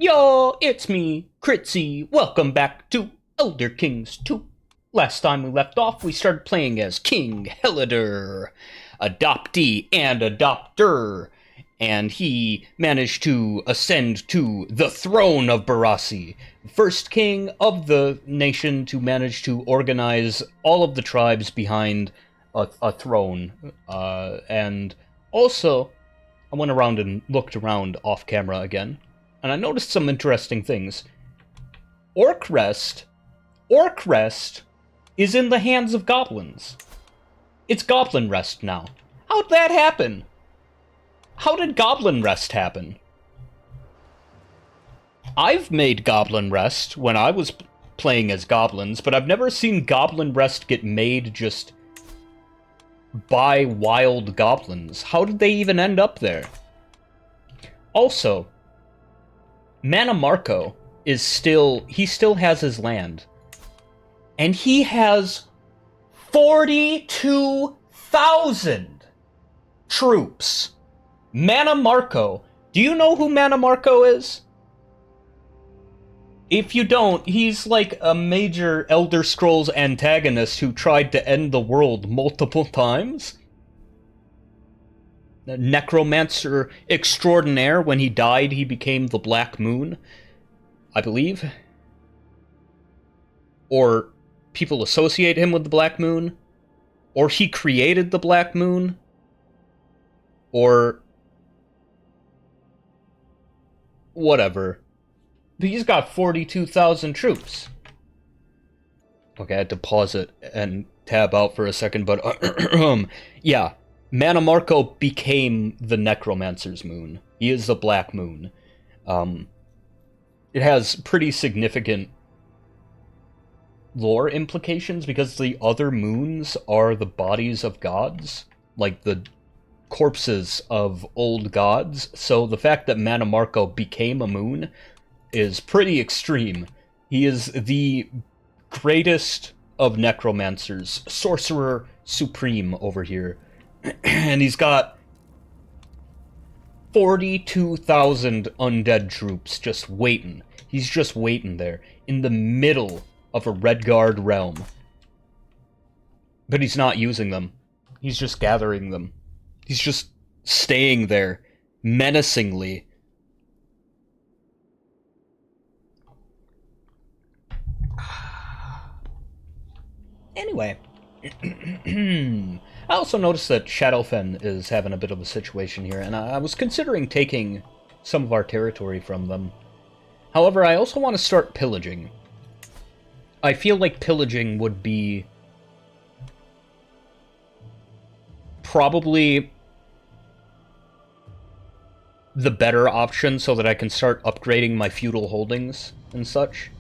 Yo, it's me, Critsy. Welcome back to Elder Kings 2. Last time we left off, we started playing as King Helidor, adoptee and adopter, and he managed to ascend to the throne of Barassi, first king of the nation to manage to organize all of the tribes behind a throne. And also, I went around and looked around off camera again, and I noticed some interesting things. Orc Rest is in the hands of goblins. It's Goblin Rest now. How'd that happen? How did Goblin Rest happen? I've made Goblin Rest when I was playing as goblins, but I've never seen Goblin Rest get made just by wild goblins. How did they even end up there? Also, Mana Marco is still has his land. And he has 42,000 troops. Mana Marco. Do you know who Mana Marco is? If you don't, he's like a major Elder Scrolls antagonist who tried to end the world multiple times. Necromancer extraordinaire. When he died, he became the Black Moon, I believe. Or people associate him with the Black Moon. Or he created the Black Moon. Or whatever. But he's got 42,000 troops. Okay, I had to pause it and tab out for a second, but yeah. Mana Marco became the Necromancer's moon. He is the Black Moon. It has pretty significant lore implications because the other moons are the bodies of gods, like the corpses of old gods. So the fact that Mana Marco became a moon is pretty extreme. He is the greatest of necromancers, sorcerer supreme over here. And he's got 42,000 undead troops just waiting. He's just waiting there, in the middle of a Redguard realm. But he's not using them. He's just gathering them. He's just staying there, menacingly. Anyway. I also noticed that Shadowfen is having a bit of a situation here, and I was considering taking some of our territory from them. However, I also want to start pillaging. I feel like pillaging would be probably the better option so that I can start upgrading my feudal holdings and such.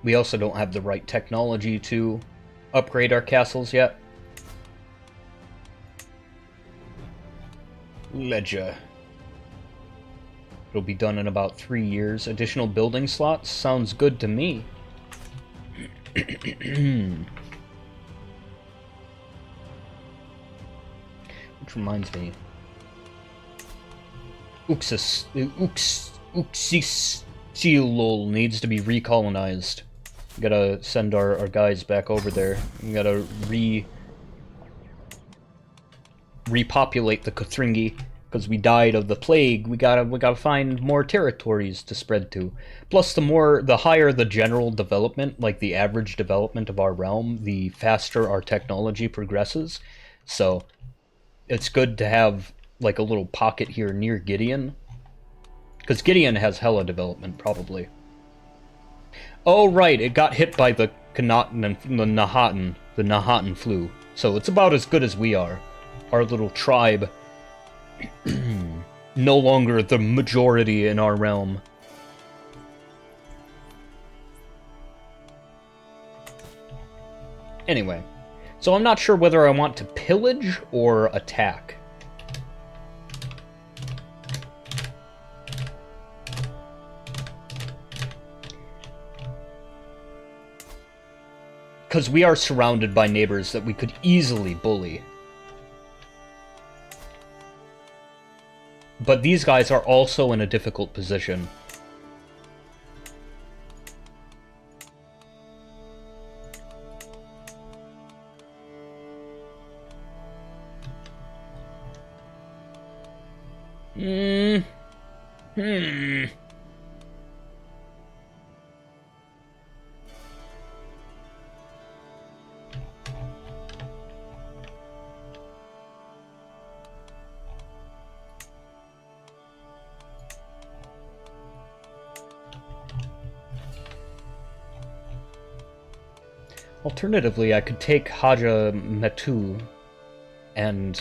We also don't have the right technology to upgrade our castles yet. Ledger. It'll be done in about 3 years. Additional building slots? Sounds good to me. Which reminds me. Uxistilol needs to be recolonized. We gotta send our guys back over there. We gotta repopulate the Kothringi, because we died of the plague. We gotta find more territories to spread to. Plus, the higher the general development, like the average development of our realm, the faster our technology progresses. So it's good to have like a little pocket here near Gideon, because Gideon has hella development, probably. Oh, right, it got hit by the Knahaten and the Nahatan. The Nahatan flu. So it's about as good as we are. Our little tribe. No longer the majority in our realm. Anyway. So I'm not sure whether I want to pillage or attack. Because we are surrounded by neighbors that we could easily bully. But these guys are also in a difficult position. Alternatively, I could take Haja Metu and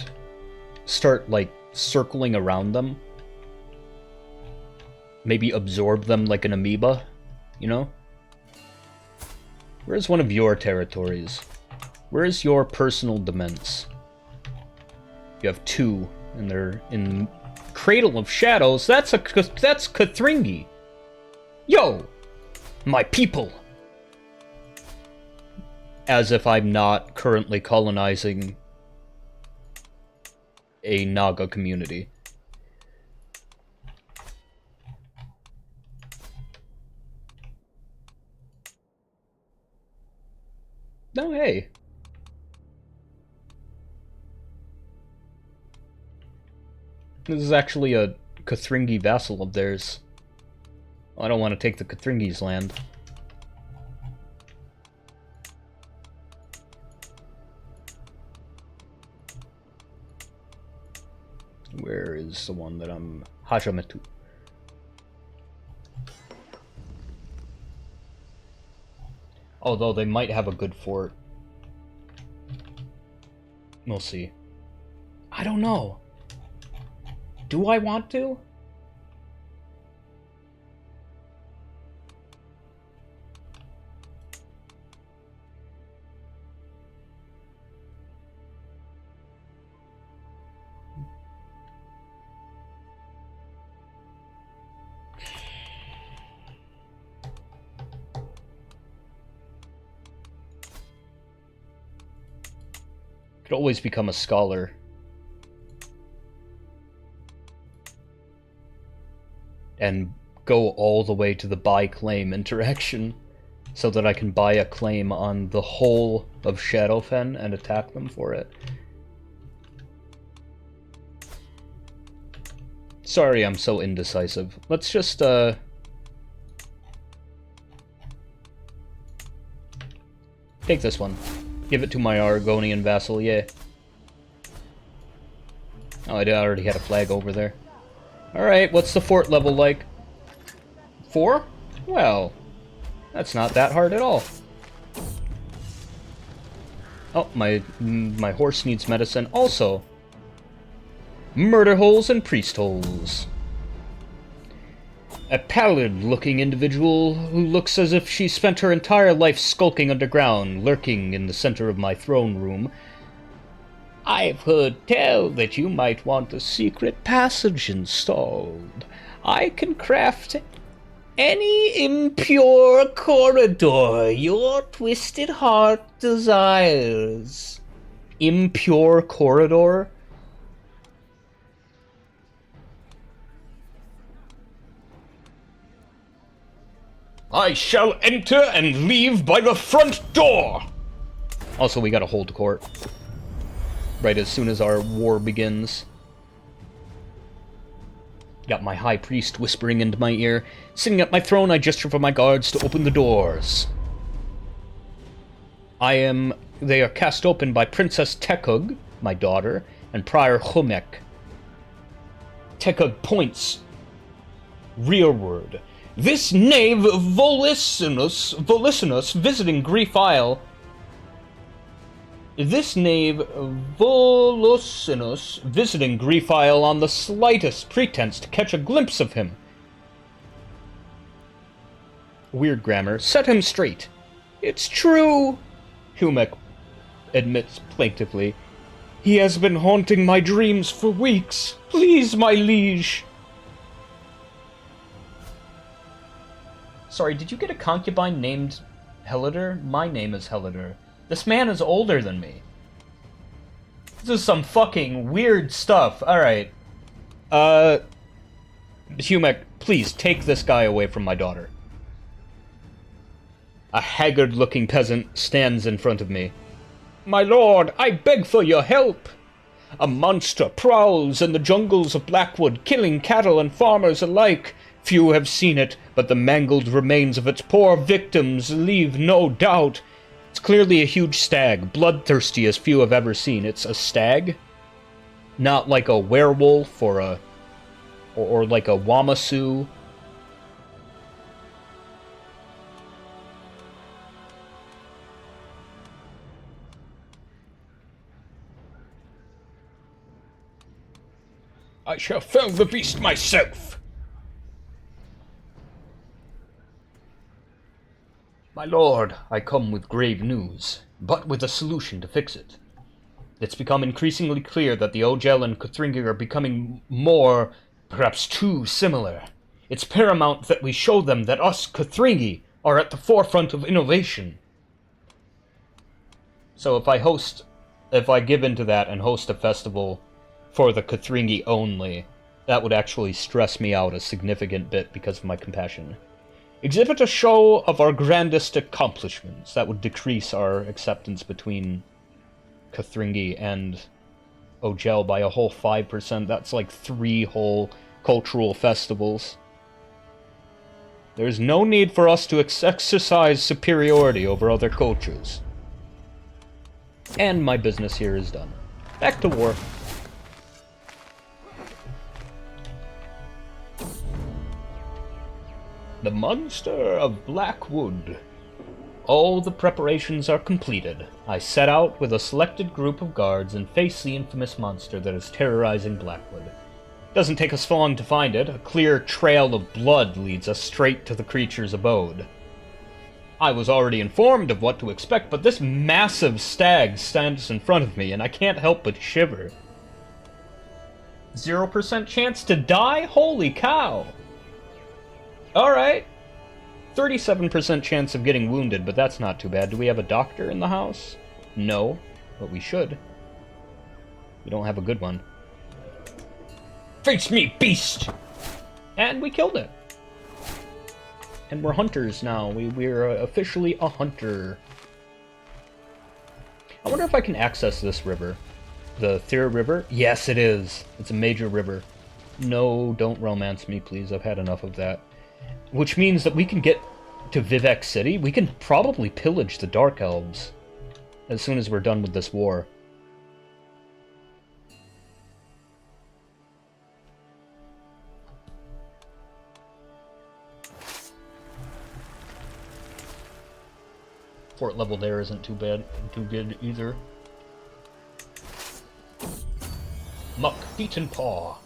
start, like, circling around them. Maybe absorb them like an amoeba, you know? Where's one of your territories? Where's your personal demesne? You have 2, and they're in Cradle of Shadows. That's Kothringi. Yo! My people! As if I'm not currently colonizing a Naga community. No, hey. This is actually a Kothringi vassal of theirs. I don't want to take the Kothringi's land. Where is the one that I'm... Hajametu. Although they might have a good fort. We'll see. I don't know. Do I want to? Could always become a scholar. And go all the way to the buy claim interaction so that I can buy a claim on the whole of Shadowfen and attack them for it. Sorry I'm so indecisive. Let's just take this one. Give it to my Argonian vassal, yeah. Oh, I already had a flag over there. Alright, what's the fort level like? 4? Well, that's not that hard at all. Oh, my horse needs medicine. Also, murder holes and priest holes. A pallid-looking individual who looks as if she spent her entire life skulking underground, lurking in the center of my throne room. I've heard tell that you might want a secret passage installed. I can craft any impure corridor your twisted heart desires. Impure corridor? I shall enter and leave by the front door! Also, we gotta hold court. Right as soon as our war begins. Got my high priest whispering into my ear. Sitting at my throne, I gesture for my guards to open the doors. They are cast open by Princess Tekug, my daughter, and Prior Humek. Tekug points rearward. This knave Volicinus visiting Grief Isle. This knave Volicinus visiting Grief Isle on the slightest pretense to catch a glimpse of him. Weird grammar. Set him straight. It's true, Humek admits plaintively. He has been haunting my dreams for weeks. Please, my liege. Sorry, did you get a concubine named Hellider? My name is Hellider. This man is older than me. This is some fucking weird stuff. Alright. Humek, please take this guy away from my daughter. A haggard-looking peasant stands in front of me. My lord, I beg for your help. A monster prowls in the jungles of Blackwood, killing cattle and farmers alike. Few have seen it, but the mangled remains of its poor victims leave no doubt. It's clearly a huge stag, bloodthirsty as few have ever seen. It's a stag, not like a werewolf or like a wamasu. I shall fell the beast myself. My lord, I come with grave news, but with a solution to fix it. It's become increasingly clear that the Ogel and Kothringi are becoming more, perhaps too similar. It's paramount that we show them that us Kothringi are at the forefront of innovation. So if I give into that and host a festival for the Kothringi only, that would actually stress me out a significant bit because of my compassion. Exhibit a show of our grandest accomplishments. That would decrease our acceptance between Kothringi and Ogel by a whole 5%. That's like 3 whole cultural festivals. There's no need for us to exercise superiority over other cultures. And my business here is done. Back to war. The Monster of Blackwood. All the preparations are completed. I set out with a selected group of guards and face the infamous monster that is terrorizing Blackwood. Doesn't take us long to find it. A clear trail of blood leads us straight to the creature's abode. I was already informed of what to expect, but this massive stag stands in front of me, and I can't help but shiver. 0% chance to die? Holy cow! Alright. 37% chance of getting wounded, but that's not too bad. Do we have a doctor in the house? No, but we should. We don't have a good one. Face me, beast! And we killed it. And we're hunters now. We're officially a hunter. I wonder if I can access this river. The Thera River? Yes, it is. It's a major river. No, don't romance me, please. I've had enough of that. Which means that we can get to Vivek City. We can probably pillage the Dark Elves as soon as we're done with this war. Fort level there isn't too good either. Muck, feet and paw.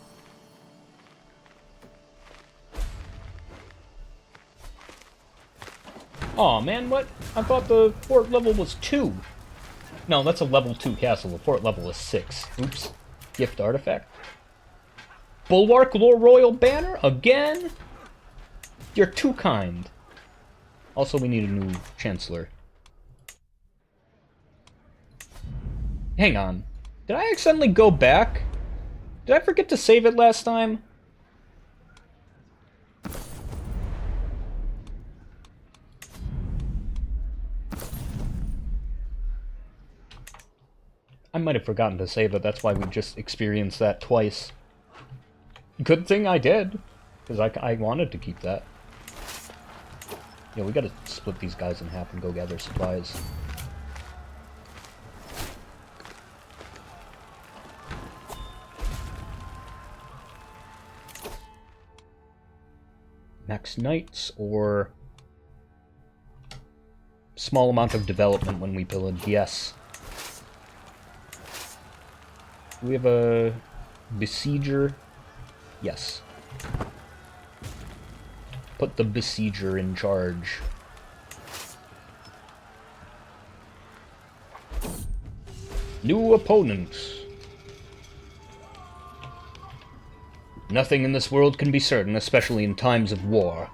Aw, man, what? I thought the fort level was 2. No, that's a level 2 castle. The fort level is 6. Oops. Gift artifact. Bulwark Lore Royal Banner? Again? You're too kind. Also, we need a new Chancellor. Hang on. Did I accidentally go back? Did I forget to save it last time? I might have forgotten to save it, that's why we just experienced that twice. Good thing I did, because I wanted to keep that. Yeah, we gotta split these guys in half and go gather supplies. Max Knights, or small amount of development when we pillage, yes. Do we have a Besieger? Yes. Put the Besieger in charge. New opponents. Nothing in this world can be certain, especially in times of war.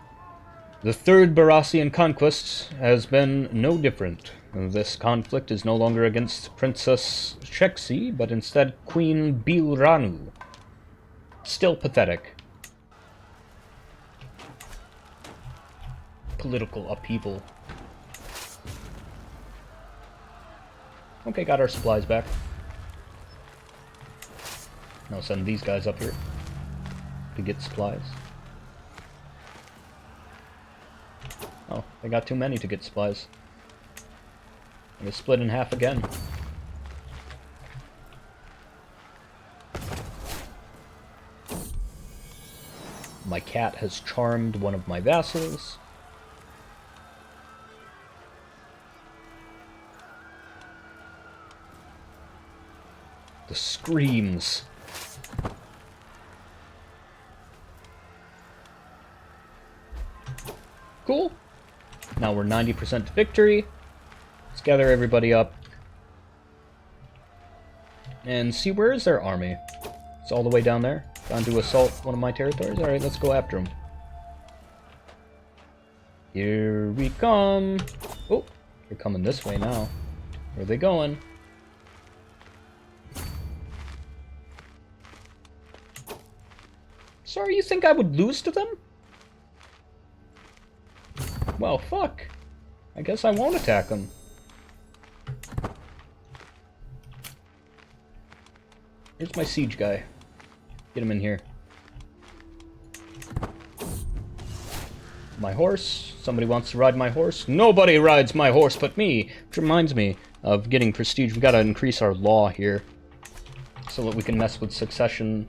The Third Barassian Conquest has been no different. This conflict is no longer against Princess Critsy, but instead Queen Bilranu. Still pathetic. Political upheaval. Okay, got our supplies back. Now send these guys up here to get supplies. Oh, they got too many to get supplies. And they split in half again. My cat has charmed one of my vassals. The screams. Cool. Now we're 90% victory. Let's gather everybody up. And see, where is their army? It's all the way down there. Trying to assault one of my territories? Alright, let's go after them. Here we come. Oh, they're coming this way now. Where are they going? Sorry, you think I would lose to them? Well, fuck. I guess I won't attack them. Here's my siege guy. Get him in here. My horse. Somebody wants to ride my horse? Nobody rides my horse but me! Which reminds me of getting prestige. We've got to increase our law here so that we can mess with succession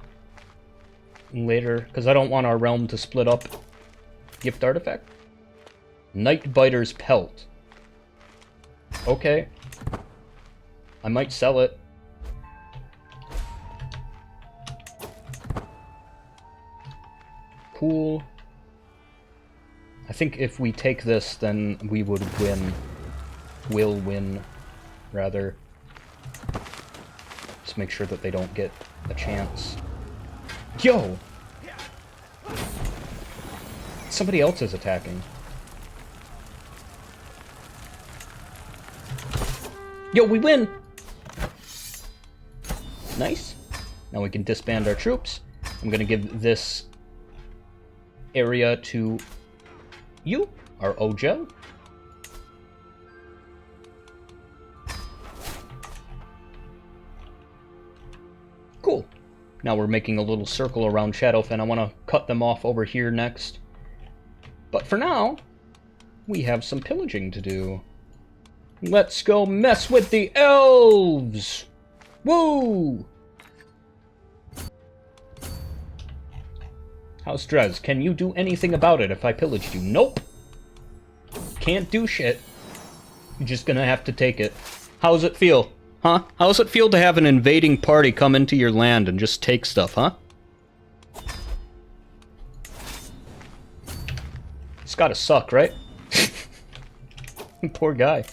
later, because I don't want our realm to split up. Gift artifact? Nightbiter's pelt. Okay. I might sell it. Cool. I think if we take this, then we would win. Will win, rather. Just make sure that they don't get a chance. Yo! Somebody else is attacking. Yo, we win! Nice. Now we can disband our troops. I'm gonna give this area to you, our Ojel. Cool. Now we're making a little circle around Shadowfen. I want to cut them off over here next. But for now, we have some pillaging to do. Let's go mess with the elves! Woo! House Drez, can you do anything about it if I pillaged you? Nope. Can't do shit. You're just gonna have to take it. How's it feel? Huh? How's it feel to have an invading party come into your land and just take stuff, huh? It's gotta suck, right? Poor guy.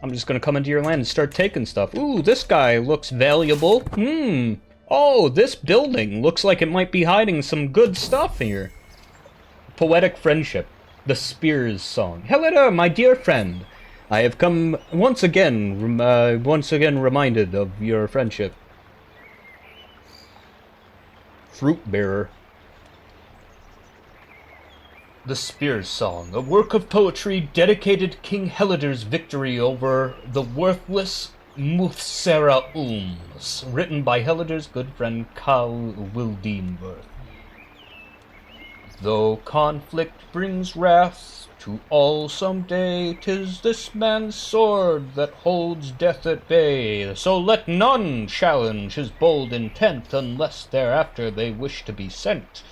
I'm just gonna come into your land and start taking stuff. Ooh, this guy looks valuable. Oh, this building looks like it might be hiding some good stuff here. Poetic friendship. The Spears song. Hello there, my dear friend. I have come once again reminded of your friendship. Fruit bearer. The Spears Song, a work of poetry dedicated to King Helidar's victory over the worthless Muthsera written by Helidar's good friend Khal Wildimber. Though conflict brings wrath to all someday, 'tis this man's sword that holds death at bay. So let none challenge his bold intent, unless thereafter they wish to be sent.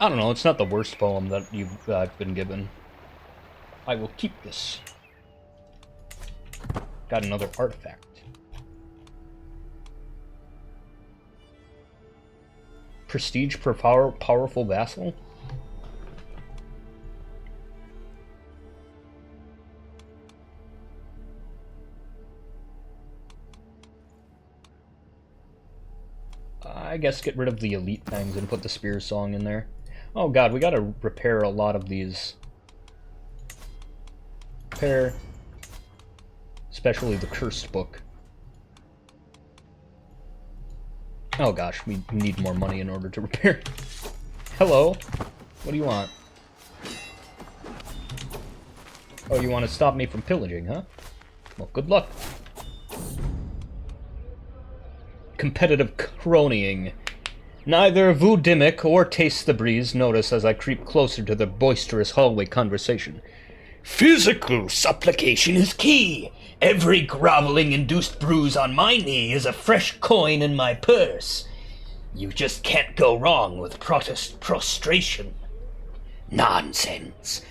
I don't know, it's not the worst poem that I've been given. I will keep this. Got another artifact. Prestige per powerful vassal? I guess get rid of the elite things and put the spear song in there. Oh god, we gotta repair a lot of these. Repair. Especially the cursed book. Oh gosh, we need more money in order to repair. Hello? What do you want? Oh, you want to stop me from pillaging, huh? Well, good luck. Competitive cronying. Neither Voudimic or Taste the Breeze notice as I creep closer to their boisterous hallway conversation. Physical supplication is key. Every groveling-induced bruise on my knee is a fresh coin in my purse. You just can't go wrong with prostration. Nonsense.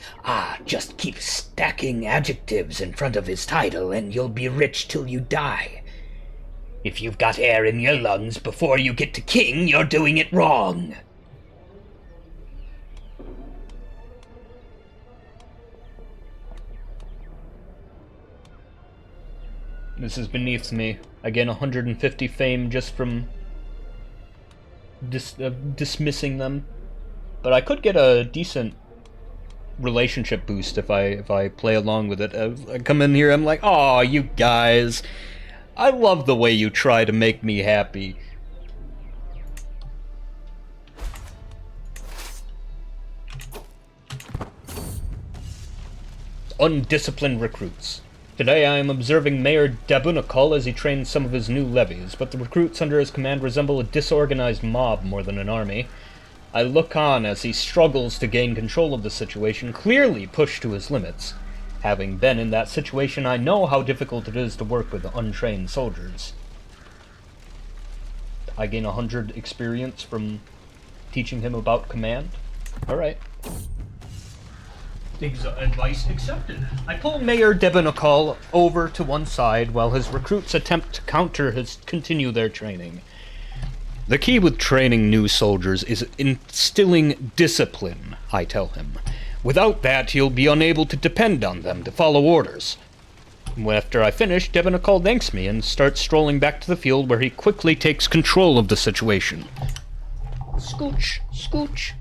Just keep stacking adjectives in front of his title and you'll be rich till you die. If you've got air in your lungs before you get to king, you're doing it wrong. This is beneath me. I gain 150 fame just from dismissing them. But I could get a decent relationship boost if I play along with it. I come in here, I'm like, "Aw, you guys. I love the way you try to make me happy." Undisciplined recruits. Today I am observing Mayor Dabunikol as he trains some of his new levies, but the recruits under his command resemble a disorganized mob more than an army. I look on as he struggles to gain control of the situation, clearly pushed to his limits. Having been in that situation, I know how difficult it is to work with untrained soldiers. I gain 100 experience from teaching him about command. Alright. Advice accepted. I pull Mayor Dabunikol over to one side while his recruits attempt to continue their training. The key with training new soldiers is instilling discipline, I tell him. Without that, you'll be unable to depend on them to follow orders. After I finish, Dabunikol thanks me and starts strolling back to the field where he quickly takes control of the situation. Scooch, scooch.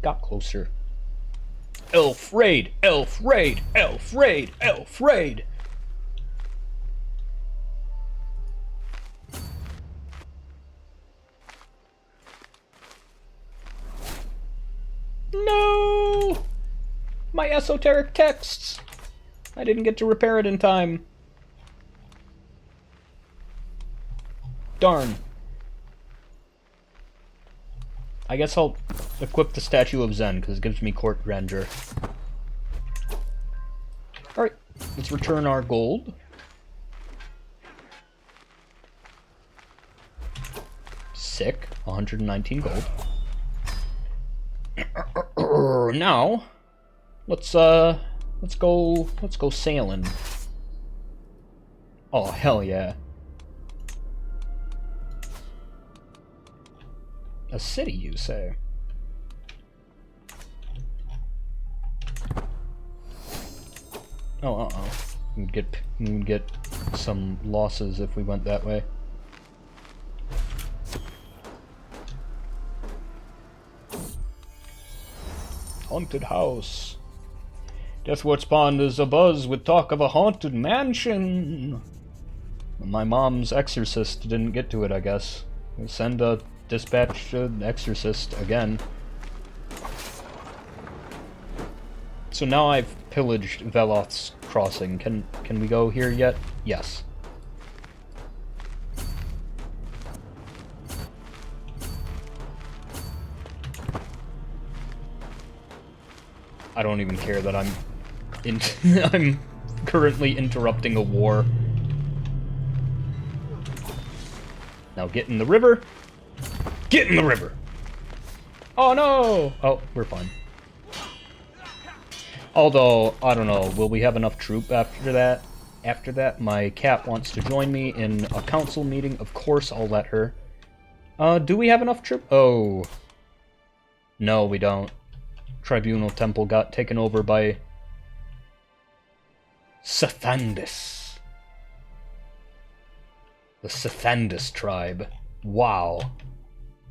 Got closer. Elf raid, elf raid, elf raid, elf raid. No! My esoteric texts! I didn't get to repair it in time. Darn. I guess I'll equip the Statue of Zen, because it gives me court grandeur. Alright, let's return our gold. Sick, 119 gold. Now, let's go sailing. Oh, hell yeah. A city, you say? Oh, uh-oh. We'd get some losses if we went that way. Haunted house. Deathwort Pond is abuzz with talk of a haunted mansion. My mom's exorcist didn't get to it, I guess. We'll send a dispatch exorcist again. So now I've pillaged Veloth's Crossing. Can we go here yet? Yes. I don't even care that I'm currently interrupting a war. Now get in the river. Get in the river! Oh no! Oh, we're fine. Although, I don't know, will we have enough troop after that? After that, my cat wants to join me in a council meeting. Of course I'll let her. Do we have enough troop? Oh. No, we don't. Tribunal Temple got taken over by Sethandis. The Sethandis tribe. Wow.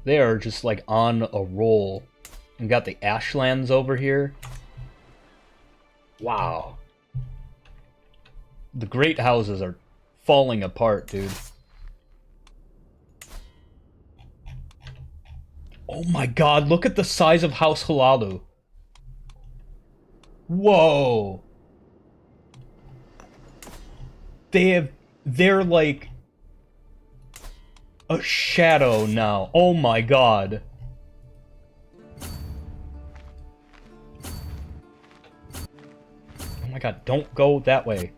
They are just like on a roll. We got the Ashlands over here. Wow. The great houses are falling apart, dude. Oh my god, look at the size of House Halalu. Whoa. They're like a shadow now. Oh my god. Oh my god, don't go that way.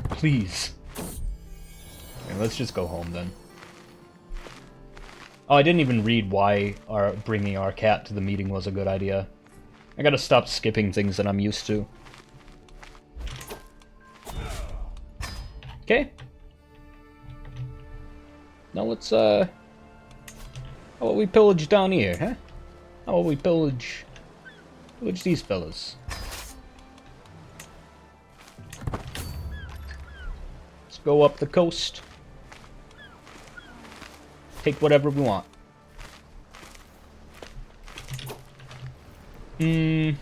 Please. Okay, let's just go home then. Oh, I didn't even read why bringing our cat to the meeting was a good idea. I gotta stop skipping things that I'm used to. Okay. Now let's, how about we pillage down here, huh? How about we pillage these fellas? Let's go up the coast. Take whatever we want. They're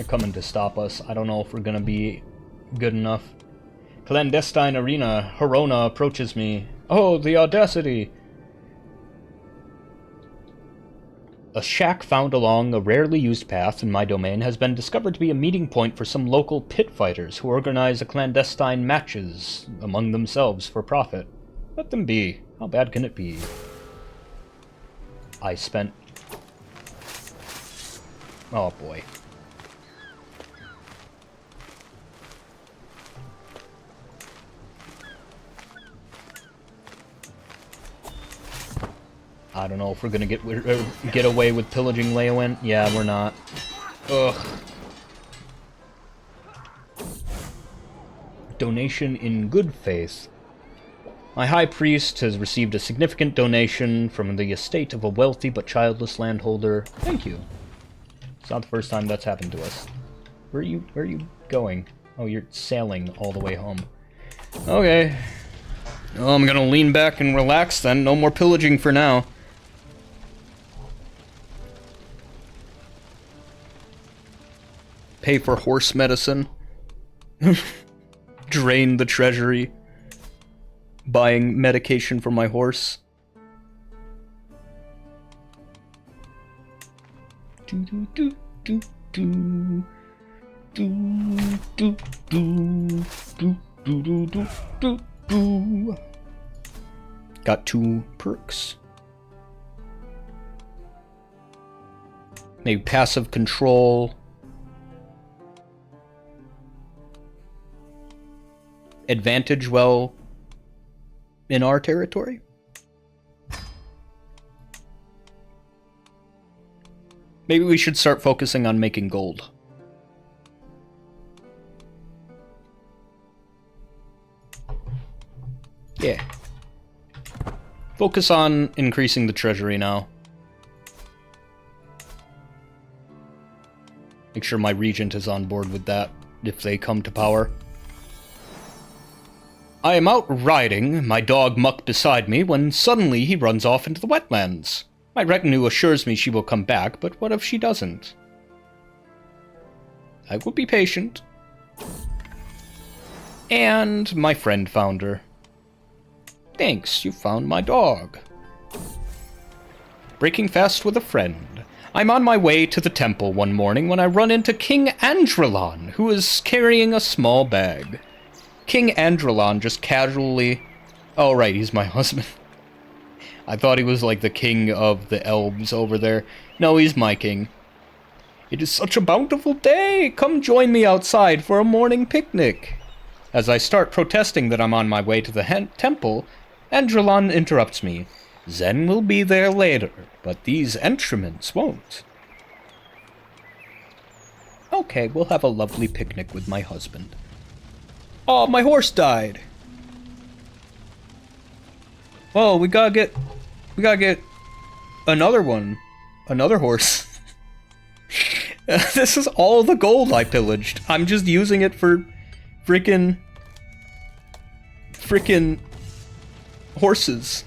coming to stop us. I don't know if we're gonna be good enough. Clandestine arena. Herona approaches me. Oh, the audacity! A shack found along a rarely used path in my domain has been discovered to be a meeting point for some local pit fighters who organize a clandestine matches among themselves for profit. Let them be. How bad can it be? I spent... Oh boy. I don't know if we're gonna get away with pillaging Leowen. Yeah, we're not. Ugh. Donation in good faith. My high priest has received a significant donation from the estate of a wealthy but childless landholder. Thank you. It's not the first time that's happened to us. Where are you going? Oh, you're sailing all the way home. Okay. Well, I'm gonna lean back and relax then. No more pillaging for now. Pay for horse medicine. Drain the treasury. Buying medication for my horse. Got 2 perks. Maybe passive control. Advantage well in our territory. Maybe we should start focusing on making gold. Yeah. Focus on increasing the treasury now. Make sure my regent is on board with that if they come to power. I am out riding, my dog Muck beside me, when suddenly he runs off into the wetlands. My retinue assures me she will come back, but what if she doesn't? I will be patient. And my friend found her. Thanks, you found my dog. Breaking fast with a friend. I'm on my way to the temple one morning when I run into King Andrelon, who is carrying a small bag. King Andrelon just casually... Oh, right, he's my husband. I thought he was like the king of the elves over there. No, he's my king. It is such a bountiful day! Come join me outside for a morning picnic. As I start protesting that I'm on my way to the temple, Andrelon interrupts me. Zen will be there later, but these entrenments won't. Okay, we'll have a lovely picnic with my husband. Oh, my horse died. Oh, we gotta get another one. Another horse. This is all the gold I pillaged. I'm just using it for freaking frickin' horses.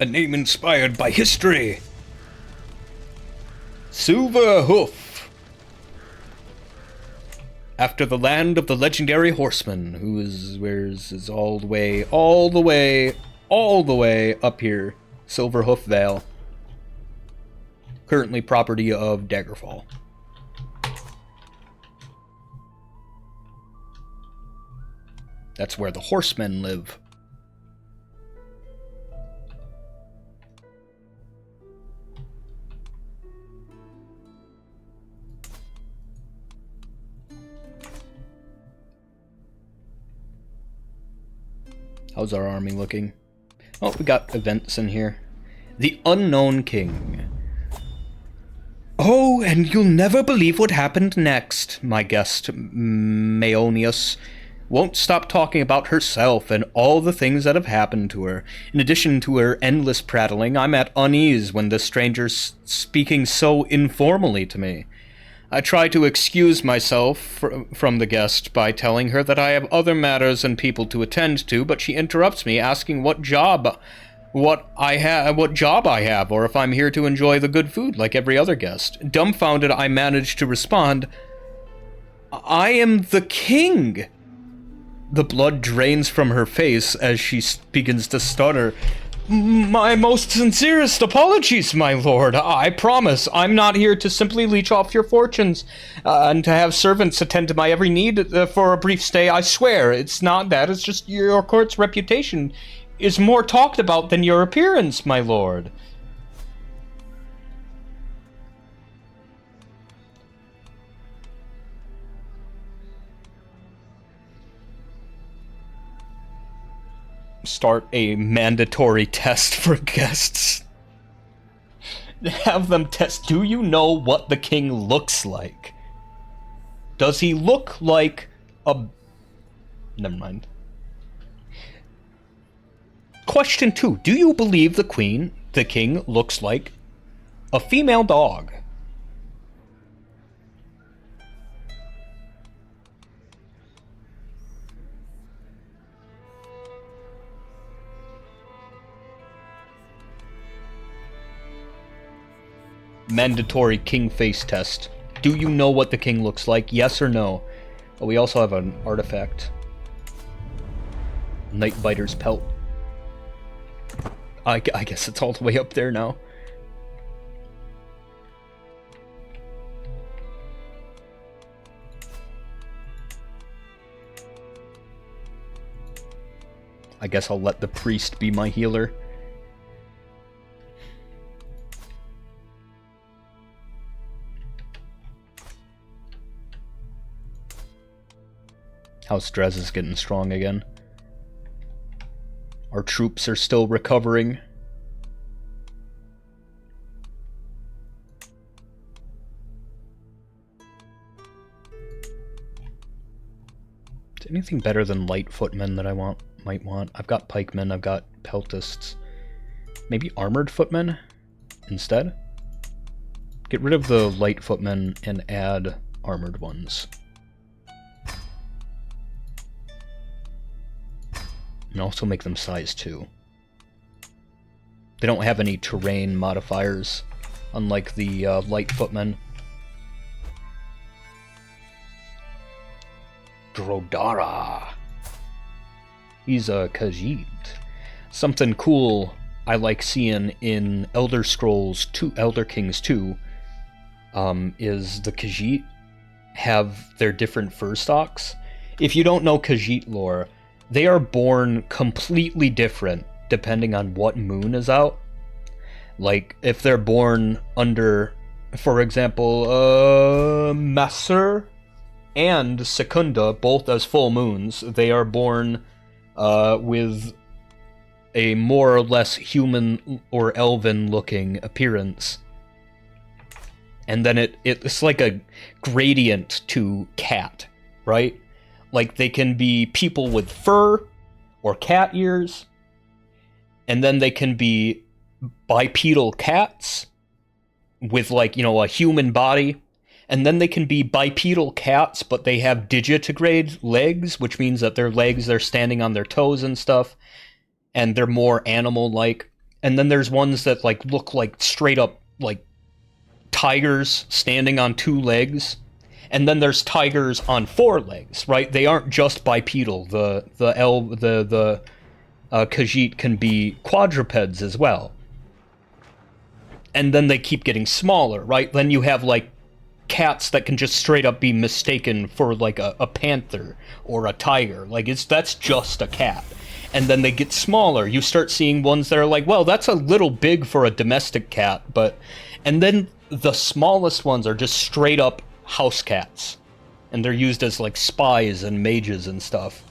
A name inspired by history. Silverhoof. After the land of the legendary horseman, who is all the way up here. Silverhoof Vale. Currently property of Daggerfall. That's where the horsemen live. How's our army looking? Oh, we got events in here. The Unknown King. Oh, and you'll never believe what happened next. My guest, Maeonius, won't stop talking about herself and all the things that have happened to her. In addition to her endless prattling, I'm at unease when the stranger's speaking so informally to me. I try to excuse myself from the guest by telling her that I have other matters and people to attend to, but she interrupts me, asking what job I have, or if I'm here to enjoy the good food like every other guest. Dumbfounded, I manage to respond, I am the king. The blood drains from her face as she begins to stutter. My most sincerest apologies, my lord. I promise I'm not here to simply leech off your fortunes and to have servants attend to my every need for a brief stay. I swear, it's not that. It's just your court's reputation is more talked about than your appearance, my lord. Start a mandatory test for guests. Have them test, do you know what the king looks like? Does he look like a... Never mind. Question 2. Do you believe the king looks like a female dog? Mandatory king face test. Do you know what the king looks like? Yes or no? Oh, we also have an artifact. Nightbiter's pelt. I guess it's all the way up there now. I guess I'll let the priest be my healer. House Drez is getting strong again. Our troops are still recovering. Is anything better than light footmen that I might want? I've got pikemen, I've got peltists. Maybe armored footmen instead? Get rid of the light footmen and add armored ones. And also make them size 2. They don't have any terrain modifiers, unlike the light footmen. Drodara. He's a Khajiit. Something cool I like seeing in Elder Scrolls 2, Elder Kings 2, is the Khajiit have their different fur stocks. If you don't know Khajiit lore, they are born completely different depending on what moon is out. Like, if they're born under, for example, Masur and Secunda, both as full moons, they are born with a more or less human or elven-looking appearance. And then it's like a gradient to cat, right? Like, they can be people with fur or cat ears, and then they can be bipedal cats with, like, you know, a human body, And then they can be bipedal cats, but they have digitigrade legs, which means that their legs, they're standing on their toes and stuff, and they're more animal-like. And then there's ones that like look like straight up like tigers standing on 2 legs. And then there's tigers on 4 legs, right? They aren't just bipedal. The Khajiit can be quadrupeds as well. And then they keep getting smaller, right? Then you have like cats that can just straight up be mistaken for like a panther or a tiger. Like that's just a cat. And then they get smaller. You start seeing ones that are like, well, that's a little big for a domestic cat, but... And then the smallest ones are just straight up house cats. And they're used as like spies and mages and stuff.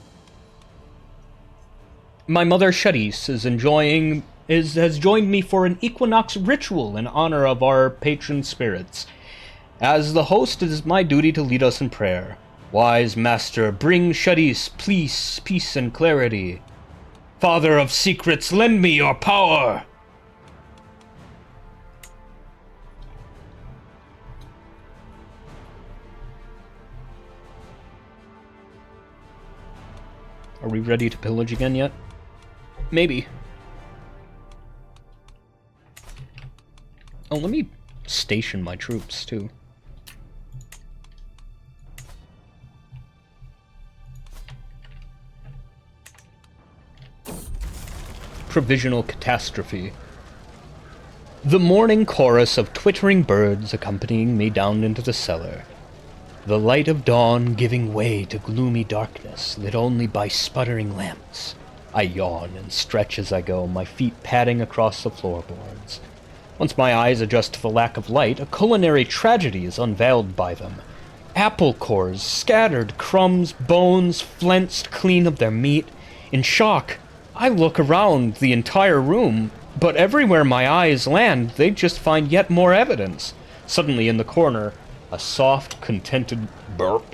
My mother Shadis has joined me for an equinox ritual in honor of our patron spirits. As the host, it is my duty to lead us in prayer. Wise master, bring Shadis peace and clarity. Father of secrets, lend me your power! Are we ready to pillage again yet? Maybe. Oh, let me station my troops, too. Provisional catastrophe. The morning chorus of twittering birds accompanying me down into the cellar. The light of dawn giving way to gloomy darkness, lit only by sputtering lamps. I yawn and stretch as I go, my feet padding across the floorboards. Once my eyes adjust to the lack of light, a culinary tragedy is unveiled by them. Apple cores, scattered crumbs, bones, flensed clean of their meat. In shock, I look around the entire room, but everywhere my eyes land, they just find yet more evidence. Suddenly in the corner, a soft, contented burp.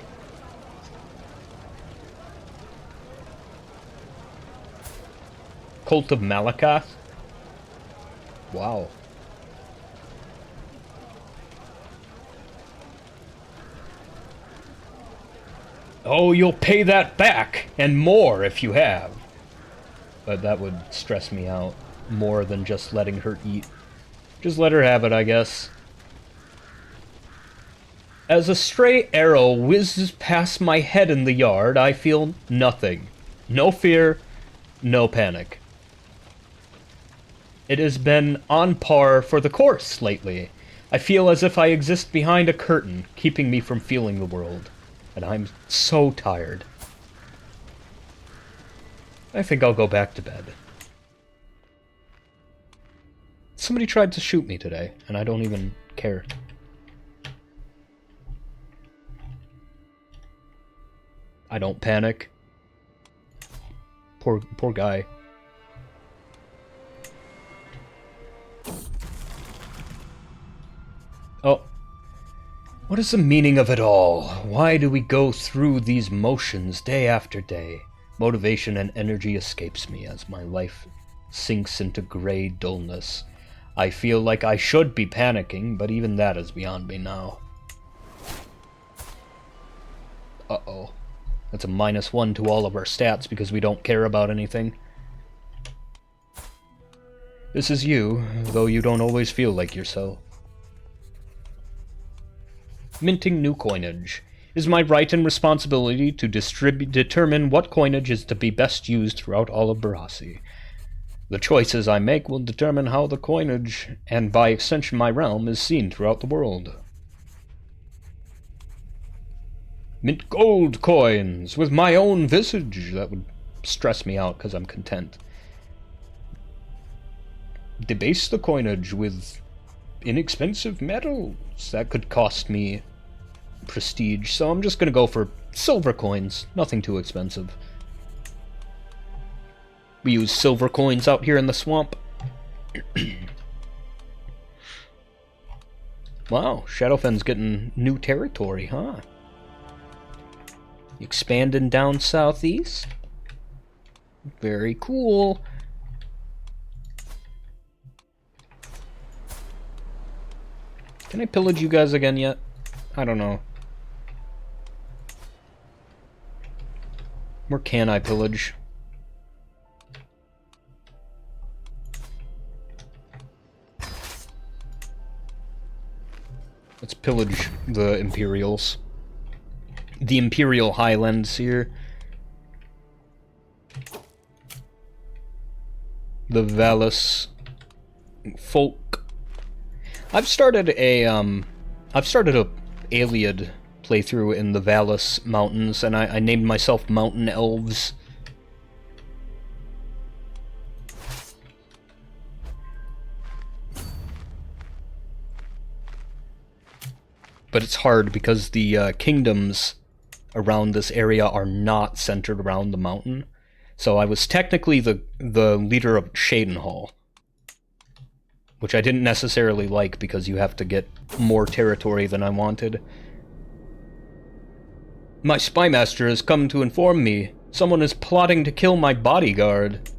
Cult of Malakath? Wow. Oh, you'll pay that back, and more if you have. But that would stress me out more than just letting her eat. Just let her have it, I guess. As a stray arrow whizzes past my head in the yard, I feel nothing. No fear, no panic. It has been on par for the course lately. I feel as if I exist behind a curtain, keeping me from feeling the world. And I'm so tired. I think I'll go back to bed. Somebody tried to shoot me today, and I don't even care. I don't panic. Poor guy. Oh. What is the meaning of it all? Why do we go through these motions day after day? Motivation and energy escapes me as my life sinks into gray dullness. I feel like I should be panicking, but even that is beyond me now. Uh-oh. That's a -1 to all of our stats because we don't care about anything. This is you, though you don't always feel like yourself. Minting new coinage. It is my right and responsibility to determine what coinage is to be best used throughout all of Barassi. The choices I make will determine how the coinage, and by extension my realm, is seen throughout the world. Mint gold coins with my own visage. That would stress me out because I'm content. Debase the coinage with inexpensive metals. That could cost me prestige, so I'm just gonna go for silver coins. Nothing too expensive. We use silver coins out here in the swamp. Wow, Shadowfen's getting new territory, huh? Expanding down southeast. Very cool. Can I pillage you guys again yet? I don't know. Where can I pillage? Let's pillage the Imperials. The Imperial Highlands here. The Valus folk. I've started a Aliad playthrough in the Valus Mountains, and I named myself Mountain Elves. But it's hard because the kingdoms around this area are not centered around the mountain. So I was technically the leader of Shadenhall, which I didn't necessarily like because you have to get more territory than I wanted. My spymaster has come to inform me someone is plotting to kill my bodyguard.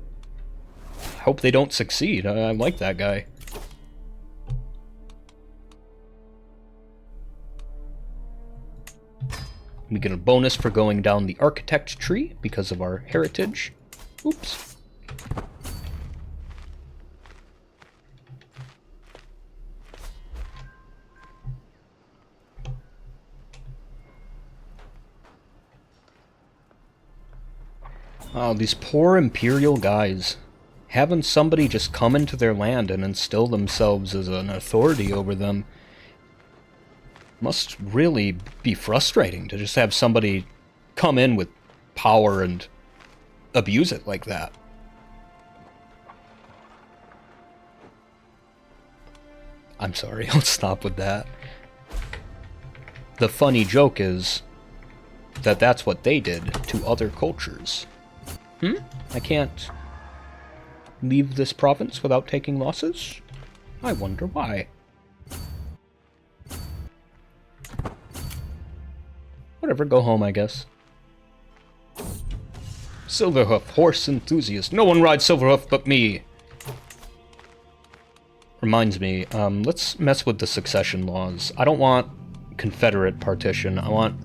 I hope they don't succeed. I like that guy. We get a bonus for going down the architect tree because of our heritage. Oops. Oh, these poor Imperial guys. Having somebody just come into their land and instill themselves as an authority over them must really be frustrating to just have somebody come in with power and abuse it like that. I'm sorry, I'll stop with that. The funny joke is that that's what they did to other cultures. I can't leave this province without taking losses? I wonder why. Whatever, go home, I guess. Silverhoof, horse enthusiast. No one rides Silverhoof but me. Reminds me, let's mess with the succession laws. I don't want Confederate partition. I want...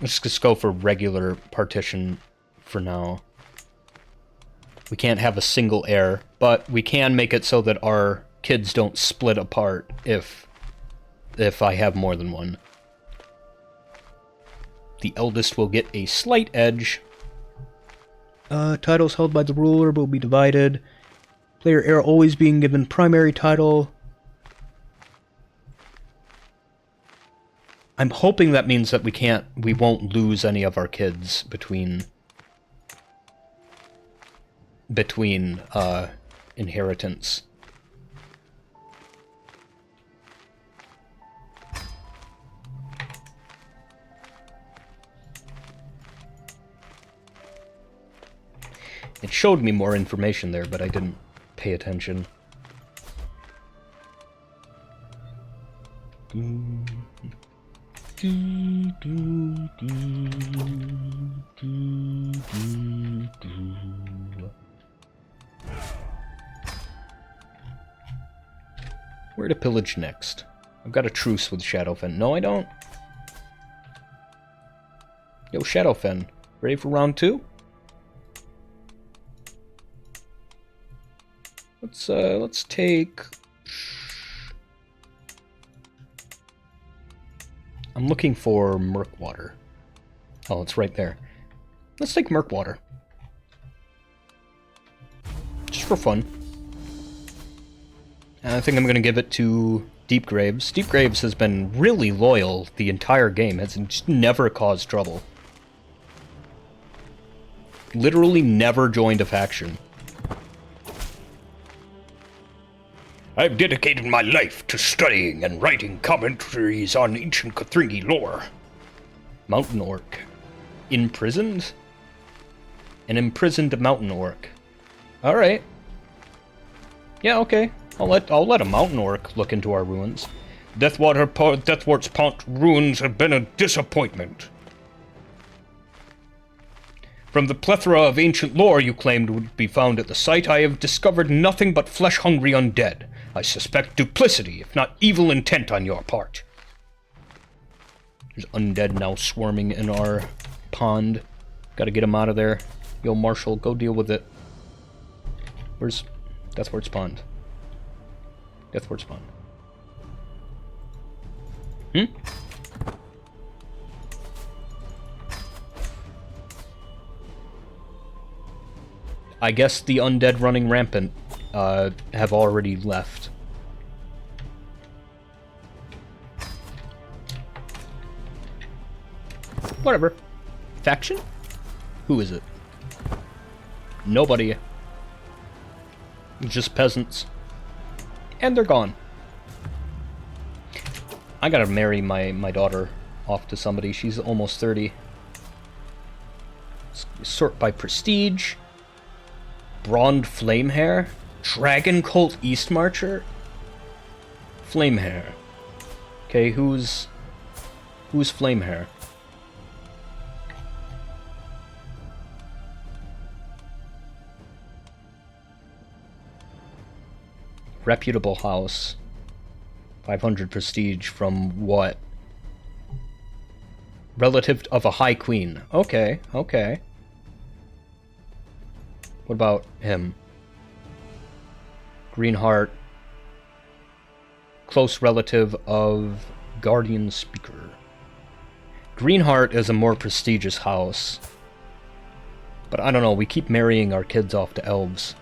Let's just go for regular partition for now. We can't have a single heir, but we can make it so that our kids don't split apart if I have more than one. The eldest will get a slight edge. Titles held by the ruler will be divided. Player heir always being given primary title. I'm hoping that means that we won't lose any of our kids between inheritance. It showed me more information there, but I didn't pay attention. Where to pillage next? I've got a truce with Shadowfen. No, I don't. Yo, Shadowfen, ready for round 2? Let's take... I'm looking for Murkwater. Oh, it's right there. Let's take Murkwater. Just for fun. And I think I'm going to give it to Deepgraves. Deepgraves has been really loyal the entire game. Has just never caused trouble. Literally never joined a faction. I've dedicated my life to studying and writing commentaries on ancient Kothringi lore. Mountain Orc. Imprisoned? An imprisoned mountain orc. Alright. Yeah, okay. I'll let a mountain orc look into our ruins. Deathwart's Pont ruins have been a disappointment. From the plethora of ancient lore you claimed would be found at the site, I have discovered nothing but flesh-hungry undead. I suspect duplicity, if not evil intent on your part. There's undead now swarming in our pond. Gotta get them out of there. Yo, Marshall, go deal with it. Where's Deathward's Pond? Deathward's Pond. I guess the undead running rampant have already left. Whatever. Faction? Who is it? Nobody. Just peasants. And they're gone. I gotta marry my daughter off to somebody. She's almost 30. Sort by prestige. Blonde flame hair. Dragon Cult East Marcher. Flame hair. Okay, who's flame hair? Reputable house. 500 prestige from what? Relative of a high queen. Okay, okay. What about him? Greenheart. Close relative of Guardian Speaker. Greenheart is a more prestigious house. But I don't know, we keep marrying our kids off to elves.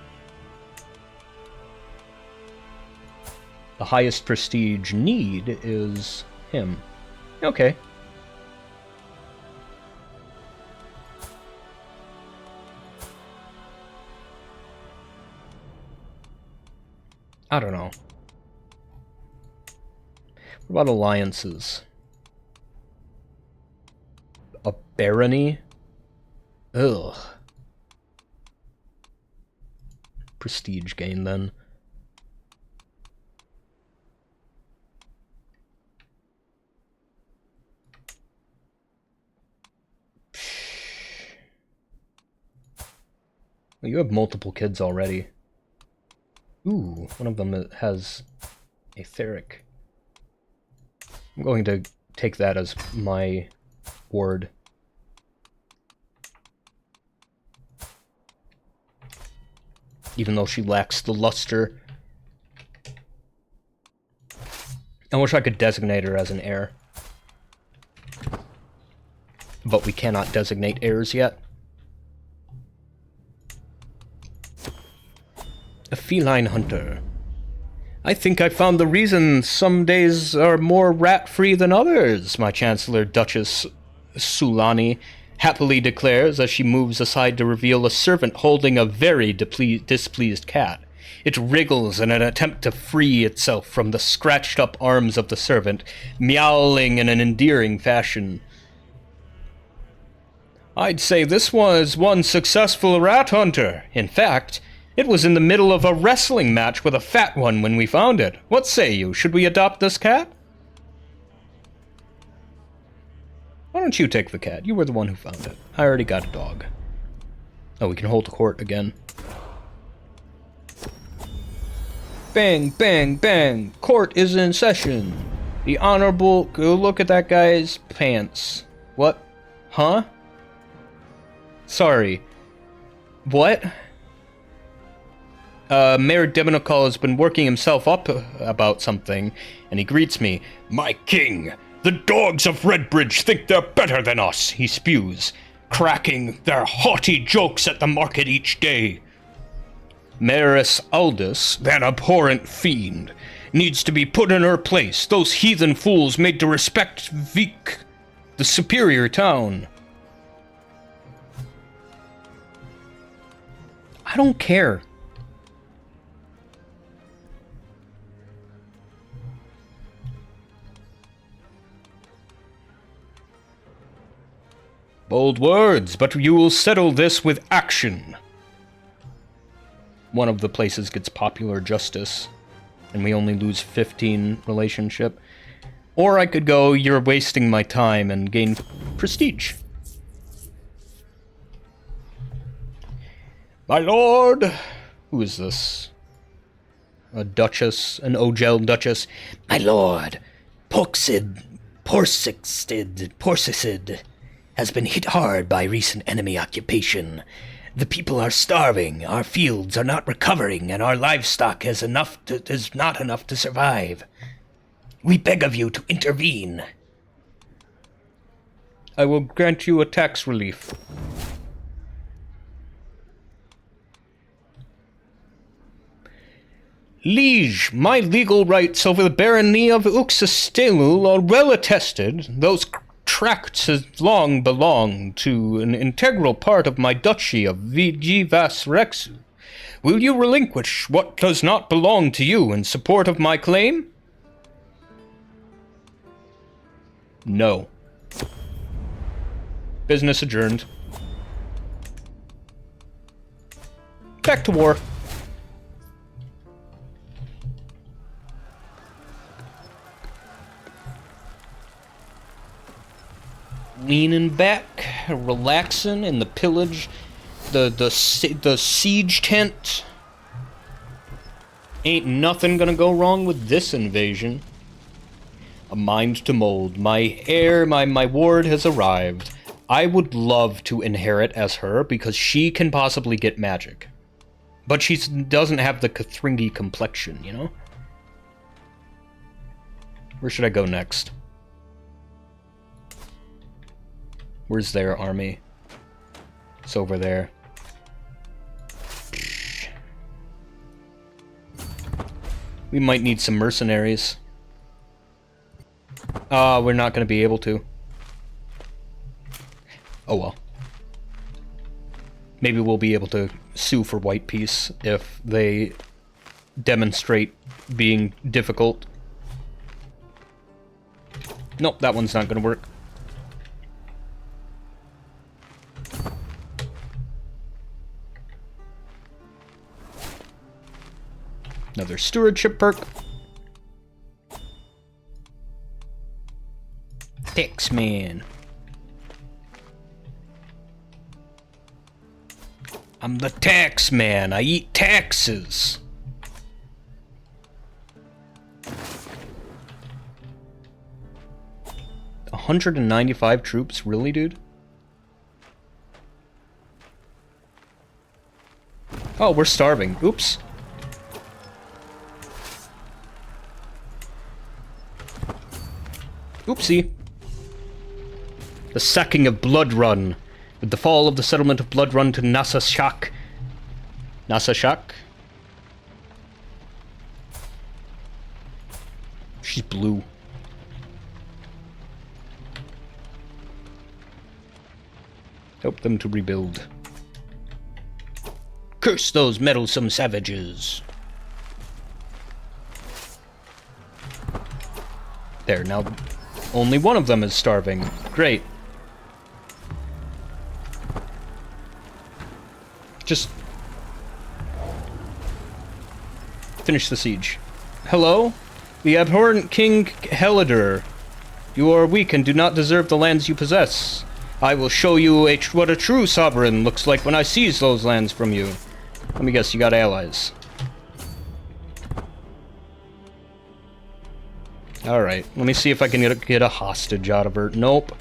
The highest prestige need is him. Okay. I don't know. What about alliances? A barony? Ugh. Prestige gain, then. Well, you have multiple kids already. Ooh, one of them has etheric. I'm going to take that as my ward. Even though she lacks the luster. I wish I could designate her as an heir. But we cannot designate heirs yet. A feline hunter. I think I found the reason some days are more rat-free than others, my Chancellor Duchess Sulani happily declares as she moves aside to reveal a servant holding a very displeased cat. It wriggles in an attempt to free itself from the scratched-up arms of the servant, meowling in an endearing fashion. I'd say this was one successful rat hunter. In fact, it was in the middle of a wrestling match with a fat one when we found it. What say you? Should we adopt this cat? Why don't you take the cat? You were the one who found it. I already got a dog. Oh, we can hold court again. Bang, bang, bang. Court is in session. The Honorable... Go look at that guy's pants. What? Huh? Sorry. What? Mayor Demonicol has been working himself up about something, and he greets me. My king, the dogs of Redbridge think they're better than us, he spews, cracking their haughty jokes at the market each day. Mayoress Aldous, that abhorrent fiend, needs to be put in her place, those heathen fools made to respect Vik, the superior town. I don't care. Bold words, but you will settle this with action. One of the places gets popular justice, and we only lose 15 relationship. Or I could go, you're wasting my time, and gain prestige. My lord! Who is this? A duchess? An Ogel duchess? My lord, Porcicid has been hit hard by recent enemy occupation. The people are starving, our fields are not recovering, and our livestock is not enough to survive. We beg of you to intervene. I will grant you a tax relief. Liege, my legal rights over the barony of Uxastelul are well attested. Those tracts have long belonged to an integral part of my duchy of Vigivas Rexu. Will you relinquish what does not belong to you in support of my claim? No. Business adjourned. Back to war. Leaning back, relaxing in the pillage, the siege tent. Ain't nothing gonna go wrong with this invasion. A mind to mold. My heir, my ward has arrived. I would love to inherit as her because she can possibly get magic. But she doesn't have the Kothringi complexion, you know? Where should I go next? Where's their army? It's over there. We might need some mercenaries. We're not going to be able to. Oh well. Maybe we'll be able to sue for white peace if they demonstrate being difficult. Nope, that one's not going to work. Another stewardship perk. Taxman. I'm the tax man. I eat taxes. $195 troops? Really, dude? Oh, we're starving. Oops. Oopsie. The sacking of Blood Run. With the fall of the settlement of Blood Run to Nasashak. Nasashak? She's blue. Help them to rebuild. Curse those meddlesome savages. There, now only one of them is starving. Great. Just finish the siege. Hello? The abhorrent King Helider. You are weak and do not deserve the lands you possess. I will show you what a true sovereign looks like when I seize those lands from you. Let me guess, you got allies. Alright, let me see if I can get a hostage out of her. Nope.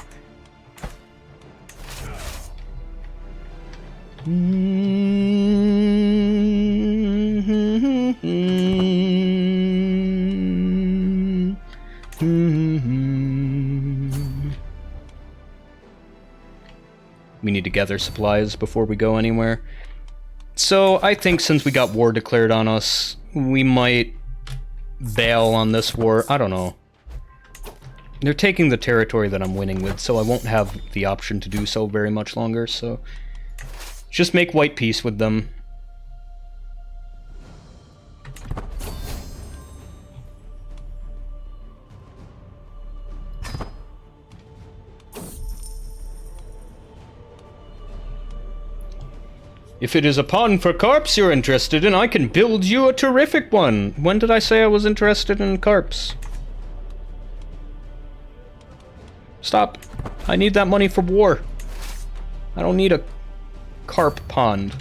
We need to gather supplies before we go anywhere. So, I think since we got war declared on us, we might bail on this war. I don't know. They're taking the territory that I'm winning with, so I won't have the option to do so very much longer, so just make white peace with them. If it is a pond for carps you're interested in, I can build you a terrific one. When did I say I was interested in carps? Stop. I need that money for war. I don't need a carp pond.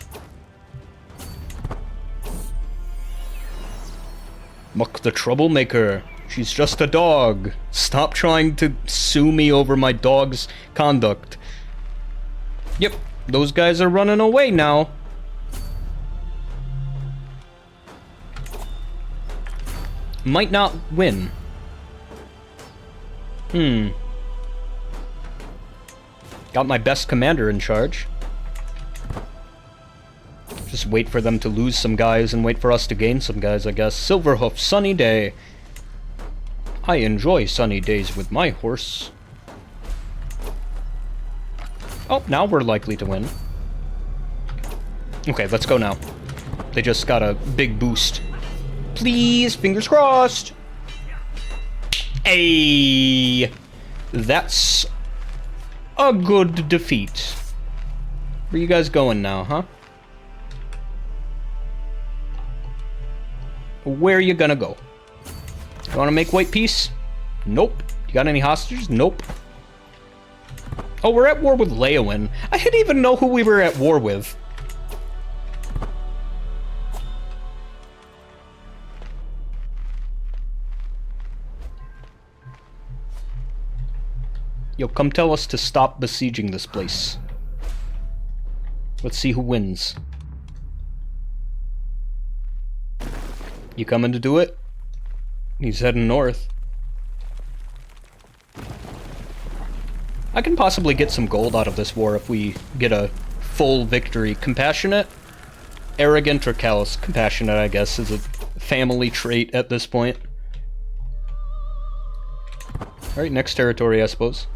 Muck the troublemaker. She's just a dog. Stop trying to sue me over my dog's conduct. Yep, those guys are running away now. Might not win. Got my best commander in charge. Just wait for them to lose some guys and wait for us to gain some guys, I guess. Silverhoof, sunny day. I enjoy sunny days with my horse. Oh, now we're likely to win. Okay, let's go now. They just got a big boost. Please, fingers crossed. Hey, that's a good defeat. Where you guys going now, huh? Where are you gonna go? You wanna make white peace? Nope. You got any hostages? Nope. Oh, we're at war with Leowin. I didn't even know who we were at war with. Yo, come tell us to stop besieging this place. Let's see who wins. You coming to do it? He's heading north. I can possibly get some gold out of this war if we get a full victory. Compassionate? Arrogant or callous? Compassionate, I guess, is a family trait at this point. Alright, next territory, I suppose.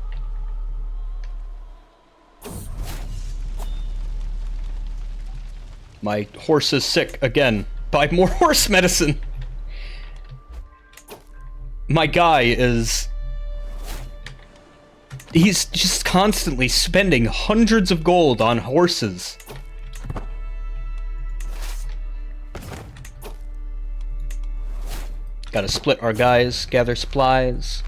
My horse is sick again. Buy more horse medicine! My guy is... He's just constantly spending hundreds of gold on horses. Gotta split our guys, gather supplies.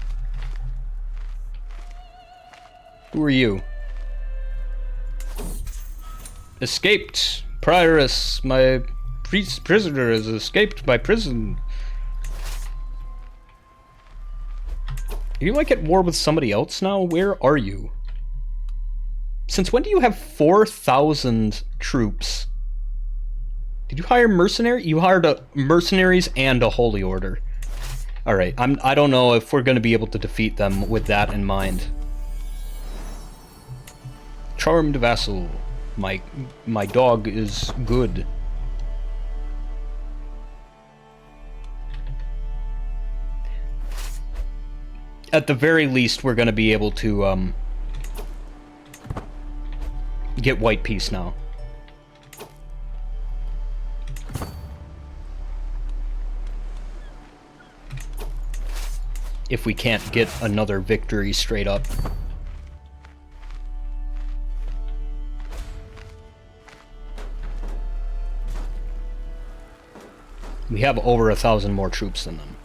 Who are you? Escaped. Prioress, my prisoner has escaped my prison. Are you like at war with somebody else now? Where are you? Since when do you have 4,000 troops? Did you hire mercenaries? You hired mercenaries and a holy order. Alright, I don't know if we're gonna be able to defeat them with that in mind. Charmed vassal. My dog is good. At the very least, we're gonna be able to get white peace now. If we can't get another victory straight up. We have over 1,000 more troops than them.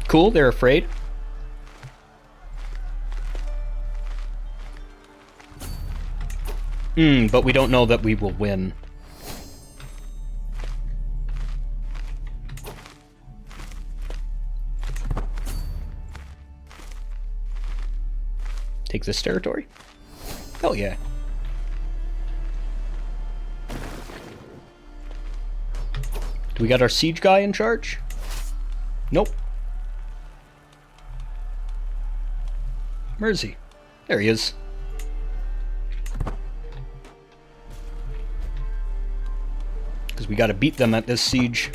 Cool, they're afraid. But we don't know that we will win. Take this territory? Hell yeah. Do we got our siege guy in charge? Nope. Where is he? There he is. Because we gotta beat them at this siege.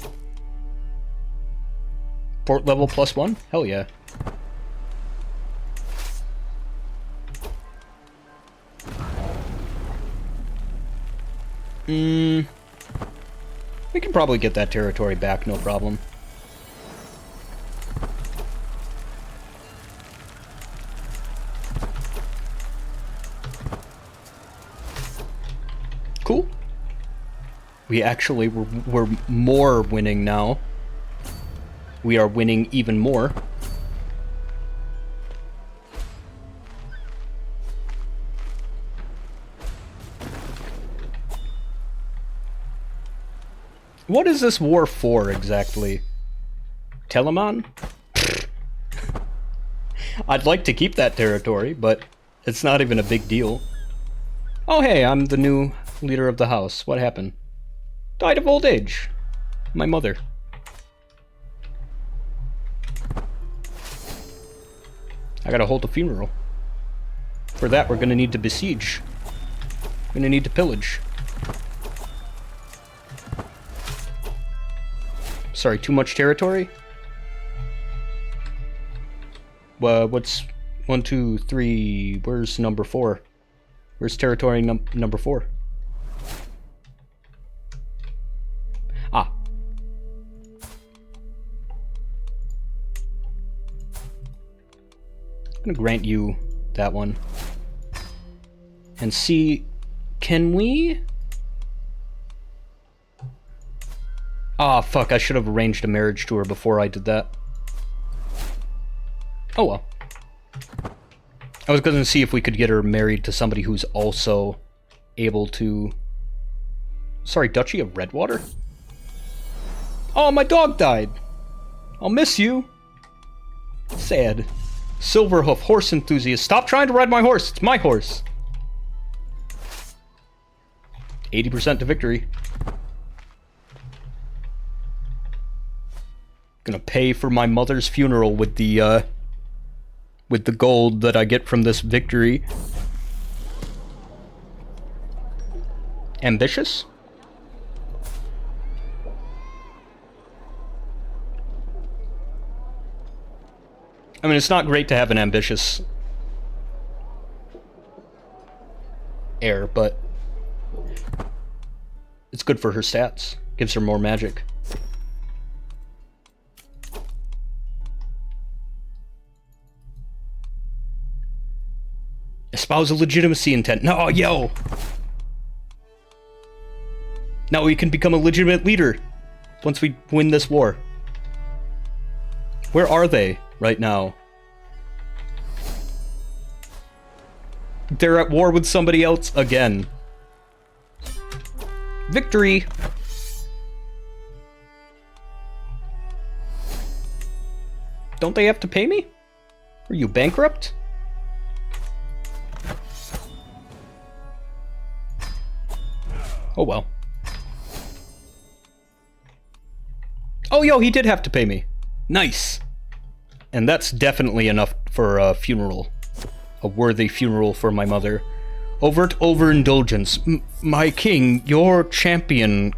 Port level +1? Hell yeah. We can probably get that territory back, no problem. Cool. We actually we're more winning now. We are winning even more. What is this war for, exactly? Telemann? I'd like to keep that territory, but it's not even a big deal. Oh hey, I'm the new leader of the house. What happened? Died of old age. My mother. I gotta hold a funeral. For that, we're gonna need to besiege. We're gonna need to pillage. Sorry, too much territory? What's 1, 2, 3? Where's number 4? Where's territory number 4? Ah. I'm gonna grant you that one. And see, can we? Ah, fuck, I should have arranged a marriage to her before I did that. Oh well. I was gonna see if we could get her married to somebody who's also able to... Sorry, Duchy of Redwater? Oh, my dog died! I'll miss you! Sad. Silverhoof, horse enthusiast. Stop trying to ride my horse! It's my horse! 80% to victory. Gonna pay for my mother's funeral with the gold that I get from this victory. Ambitious? I mean, it's not great to have an ambitious heir, but it's good for her stats. Gives her more magic. Espouse a legitimacy intent. No, yo! Now we can become a legitimate leader once we win this war. Where are they right now? They're at war with somebody else again. Victory! Don't they have to pay me? Are you bankrupt? Oh well. Oh yo, he did have to pay me. Nice. And that's definitely enough for a funeral. A worthy funeral for my mother. Overt overindulgence. My king, your champion,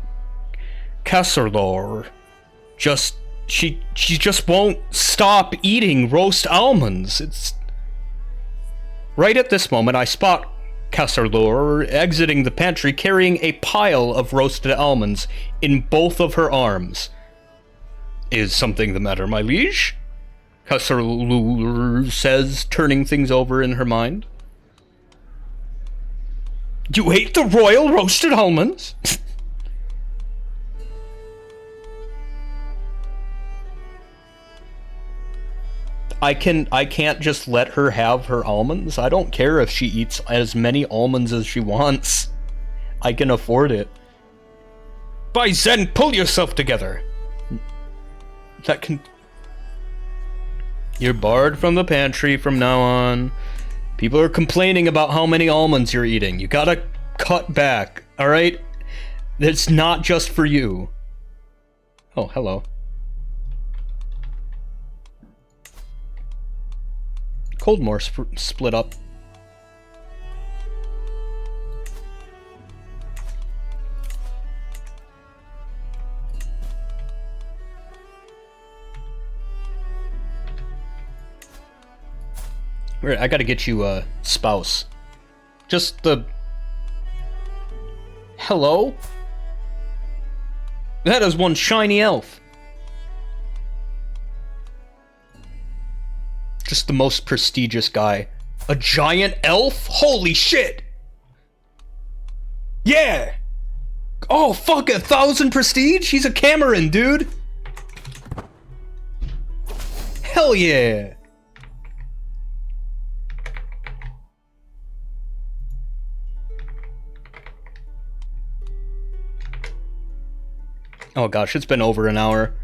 Casserlor, she just won't stop eating roast almonds. It's... Right at this moment, I spot Casserlor exiting the pantry carrying a pile of roasted almonds in both of her arms. Is something the matter, my liege? Casserlor says, turning things over in her mind. You ate the royal roasted almonds? I can't just let her have her almonds. I don't care if she eats as many almonds as she wants. I can afford it. By Zen, pull yourself together. That can... You're barred from the pantry from now on. People are complaining about how many almonds you're eating. You gotta cut back, alright? It's not just for you. Oh, hello. Coldmore split up. I gotta get you a spouse. Just the... Hello? That is one shiny elf. Just the most prestigious guy. A giant elf? Holy shit! Yeah! Oh, fuck, 1,000 prestige? He's a Cameron, dude! Hell yeah! Oh gosh, it's been over an hour.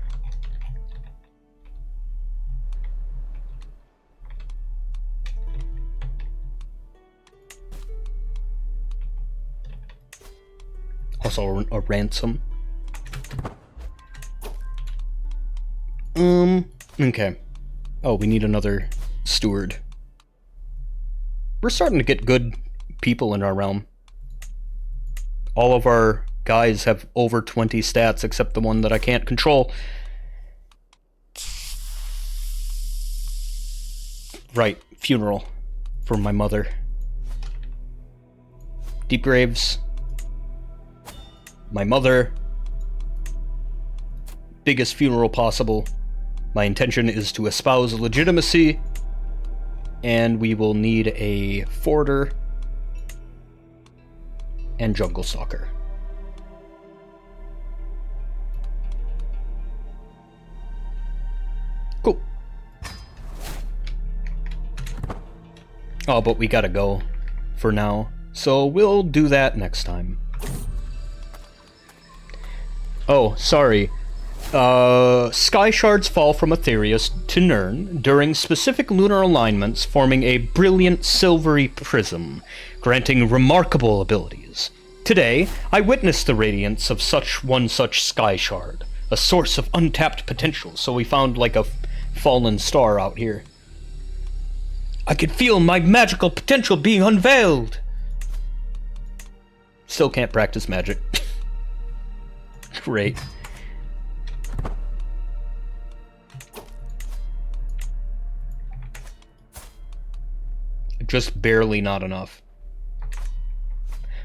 also a ransom. Okay. Oh, we need another steward. We're starting to get good people in our realm. All of our guys have over 20 stats, except the one that I can't control. Right, funeral for my mother. Deep graves. My mother. Biggest funeral possible. My intention is to espouse legitimacy, and we will need a forder and jungle stalker. Cool. Oh, but we gotta go for now, so we'll do that next time. Oh, sorry. Sky shards fall from Aetherius to Nirn during specific lunar alignments, forming a brilliant silvery prism, granting remarkable abilities. Today, I witnessed the radiance of such sky shard, a source of untapped potential, so we found like a fallen star out here. I could feel my magical potential being unveiled! Still can't practice magic. Great. Just barely not enough.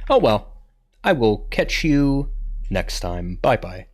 Oh well. I will catch you next time. Bye-bye.